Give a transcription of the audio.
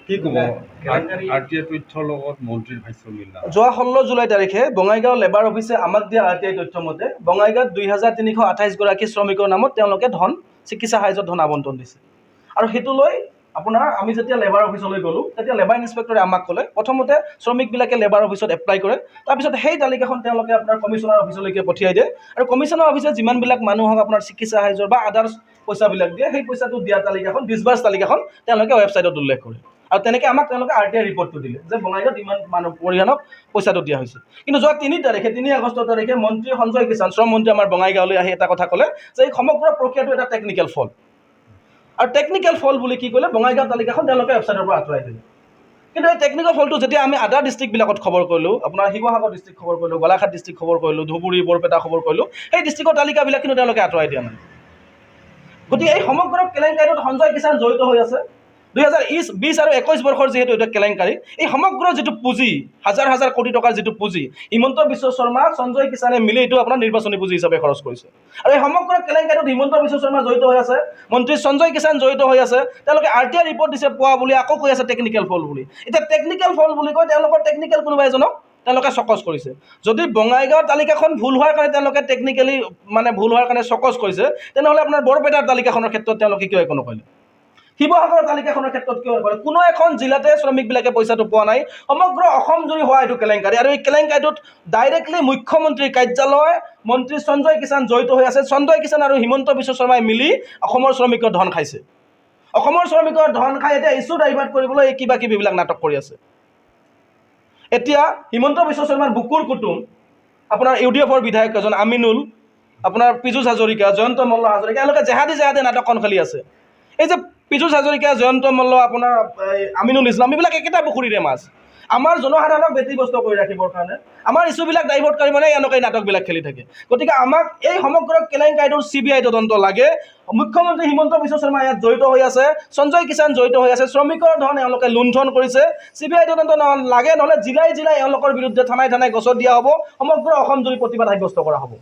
কি ক'ব আৰটিআই তথ্যৰ লগত মন্ত্ৰীৰ ভাষ্য মিল নাই। যোৱা 16 জুলাই তাৰিখে বঙাইগাঁও লেবাৰ অফিচে আমাক দিয়া আৰটিআই তথ্য মতে বঙাইগাঁৱত 2328 গৰাকী শ্ৰমিকৰ নামত তেওঁলোকে চিকিৎসা সাহায্যৰ ধন আবণ্টন দিছে। আৰু সেইটো লৈ আপোনাৰ আমি যেতিয়া লেবাৰ অফিচলৈ গ'লোঁ তেতিয়া লেবাৰ ইনস্পেক্টৰে আমাক ক'লে প্ৰথমতে শ্ৰমিকবিলাকে লেবাৰ অফিচত এপ্লাই কৰে, তাৰপিছত সেই তালিকাখন তেওঁলোকে আপোনাৰ কমিশ্যনাৰ অফিচলৈকে পঠিয়াই দিয়ে আৰু কমিশ্যনাৰ অফিচে যিমানবিলাক মানুহক আপোনাৰ চিকিৎসা সাহায্যৰ বা আদাৰ্ছ পইচাবিলাক দিয়ে সেই পইচাটো দিয়া তালিকাখন ডিছবাৰ্চ তালিকাখন তেওঁলোকে ৱেবছাইটত উল্লেখ কৰে। আৰু তেনেকৈ আমাক তেওঁলোকে আৰটিআই ৰিপৰ্টটো দিলে যে বঙাইগাঁৱত ইমান মানুহ পৰিয়ালক পইচাটো দিয়া হৈছে। কিন্তু যোৱা 3 আগষ্ট তাৰিখে মন্ত্ৰী সঞ্জয় কিষাণ শ্ৰম মন্ত্ৰী আমাৰ বঙাইগাঁৱলৈ আহি এটা কথা ক'লে যে এই সমগ্ৰ প্ৰক্ৰিয়াটো এটা টেকনিকেল ফল্ট। আৰু টেকনিকেল ফল্ট বুলি কি ক'লে বঙাইগাঁও তালিকাখন তেওঁলোকে ৱেবছাইটৰ পৰা আঁতৰাই দিলে। কিন্তু এই টেকনিকেল ফল্টটো যেতিয়া আমি আদাৰ ডিষ্ট্ৰিক্টবিলাকত খবৰ কৰিলোঁ, আপোনাৰ শিৱসাগৰ ডিষ্ট্ৰিক্ট খবৰ কৰিলোঁ, গোলাঘাট ডিষ্ট্ৰিক্ট খবৰ কৰিলোঁ, ধুবুৰী বৰপেটা খবৰ কৰিলোঁ, সেই ডিষ্ট্ৰিক্টৰ তালিকাবিলাক কিন্তু তেওঁলোকে আঁতৰাই দিয়া নাই। গতিকে এই সমগ্ৰ কেলেংকাৰীটোত সঞ্জয় কিষাণ জড়িত হৈ আছে। 2020 আৰু 21 বৰ্ষৰ যিহেতু এটা কেলেংকাৰী, এই সমগ্ৰ যিটো পুঁজি হাজাৰ হাজাৰ কোটি টকাৰ যিটো পুঁজি হিমন্ত বিশ্ব শৰ্মা সঞ্জয় কিষাণে মিলি এইটো আপোনাৰ নিৰ্বাচনী পুঁজি হিচাপে খৰচ কৰিছে। আৰু এই সমগ্ৰ কেলেংকাৰীটোত হিমন্ত বিশ্ব শৰ্মা জড়িত হৈ আছে, মন্ত্ৰী সঞ্জয় কিষাণ জড়িত হৈ আছে। তেওঁলোকে আৰটিআই ৰিপৰ্ট দিছে পোৱা বুলি আকৌ কৈ আছে টেকনিকেল ফল্ট বুলি। এতিয়া টেকনিকেল ফল্ট বুলি কয় তেওঁলোকৰ টেকনিকেল কোনোবা এজনক তেওঁলোকে চকজ কৰিছে। যদি বঙাইগাঁৱৰ তালিকাখন ভুল হোৱাৰ কাৰণে তেওঁলোকে টেকনিকেলি ভুল হোৱাৰ কাৰণে চকজ কৰিছে, তেনেহ'লে আপোনাৰ বৰপেটাৰ তালিকাখনৰ ক্ষেত্ৰত তেওঁলোকে কিয় একো নকৰিলে? শিৱসাগৰৰ তালিকাখনৰ ক্ষেত্ৰত কিয় নকৰে? কোনো এখন জিলাতে শ্ৰমিকবিলাকে পইচাটো পোৱা নাই। সমগ্ৰ অসম জুৰি হোৱা এইটো কেলেংকাৰী, আৰু এই কেলেংকাৰীটোত ডাইৰেক্টলি মুখ্যমন্ত্ৰীৰ কাৰ্যালয় মন্ত্ৰী সঞ্জয় কিষাণ জড়িত হৈ আছে। সঞ্জয় কিষাণ আৰু হিমন্ত বিশ্ব শৰ্মাই মিলি অসমৰ শ্ৰমিকৰ ধন খাইছে। অসমৰ শ্ৰমিকৰ ধন খাই এতিয়া ইছ্যু ডাইভাৰ্ট কৰিবলৈ এই কিবা কিবিবিলাক নাটক কৰি আছে। এতিয়া হিমন্ত বিশ্ব শৰ্মাৰ বুকুৰ কুটুম আপোনাৰ ইউডিএফৰ বিধায়ক এজন আমিনুল, আপোনাৰ পীযুষ হাজৰিকা, জয়ন্ত মল্ল হাজৰিকা, এওঁলোকে জেহাদী নাটকখন খেলি আছে। এই যে পীযুষ হাজৰিকা, জয়ন্ত মল্ল, আপোনাৰ আমিনুল ইছলাম, এইবিলাক একেটা পুখুৰীৰে মাছ। আমাৰ জনসাধাৰণক ব্যতিব্যস্ত কৰি ৰাখিবৰ কাৰণে আমাৰ ইছ্যুবিলাক ডাইভাৰ্ট কৰি এওঁলোকে এই নাটকবিলাক খেলি থাকে। গতিকে আমাক এই সমগ্ৰ কেলেংকাৰীটোৰ CBI তদন্ত লাগে। মুখ্যমন্ত্ৰী হিমন্ত বিশ্ব শৰ্মা ইয়াত জড়িত হৈ আছে, সঞ্জয় কিষাণ জড়িত হৈ আছে, শ্ৰমিকৰ ধন এওঁলোকে লুণ্ঠন কৰিছে। CBI তদন্ত লাগে, নহ'লে জিলাই জিলাই এওঁলোকৰ বিৰুদ্ধে থানাই থানাই গছত দিয়া হ'ব, সমগ্ৰ অসম জুৰি প্ৰতিবাদ সাব্যস্ত কৰা হ'ব।